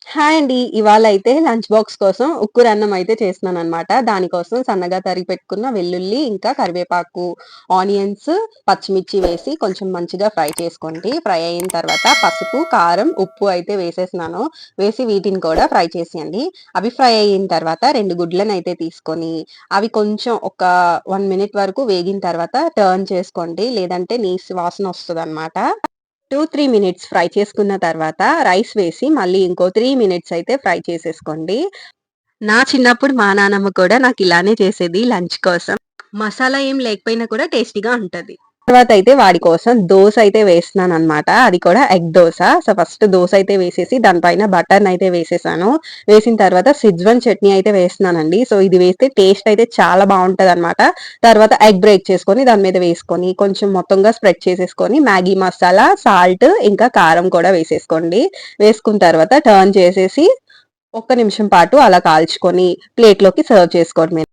Hi అండి. ఇవాళైతే lunch box కోసం ఉక్కురన్నం అయితే చేస్తున్నాననమాట. దానికోసం సన్నగా తరిగి పెట్టుకున్న వెల్లుల్లి, ఇంకా కరివేపాకు, ఆనియన్స్, పచ్చిమిర్చి వేసి కొంచెం మంచిగా ఫ్రై చేసుకోండి. ఫ్రై అయిన తర్వాత పసుపు, కారం, ఉప్పు అయితే వేసేసినాను. వేసి వీటిని కూడా ఫ్రై చేసేయండి. అవి ఫ్రై అయిన తర్వాత 2 గుడ్లనైతే తీసుకొని, అవి కొంచెం ఒక 1 మినిట్ వరకు వేగిన తర్వాత టర్న్ చేసుకోండి. లేదంటే నీసు వాసన వస్తదనమాట. 2, 3 మినిట్స్ ఫ్రై చేసుకున్న తర్వాత రైస్ వేసి మళ్ళీ ఇంకో 3 మినిట్స్ అయితే ఫ్రై చేసేసుకోండి. నా చిన్నప్పుడు మా నానమ్మ కూడా నాకిలానే చేసేది లంచ్ కోసం. మసాలా ఏం లేకపోయినా కూడా టేస్టీగా ఉంటది. తర్వాతయితే వాడి కోసం దోస అయితే వేస్తున్నాననమాట. అది కూడా egg dosa. So, first dosa అయితే వేసేసి దాని పైన బటర్‌నయితే వేసేసాను. వేసిన తర్వాత సిజ్వాన్ చట్నీ అయితే వేస్తున్నానండి. సో, ఇది వేస్తే టేస్ట్ అయితే చాలా బావుంటదనమాట. తర్వాత ఎగ్ బ్రేక్ చేసుకొని దాని మీద వేసుకొని కొంచెం మొత్తంగా స్ప్రెడ్ చేసేసుకొని మ్యాగీ మసాలా, సాల్ట్ ఇంకా కారం కూడా వేసేసుకోండి. వేసుకున్న తర్వాత టర్న్ చేసేసి ఒక్క నిమిషం పాటు అలా కాల్చుకొని ప్లేట్‌లోకి సర్వ్ చేసుకోవడమే.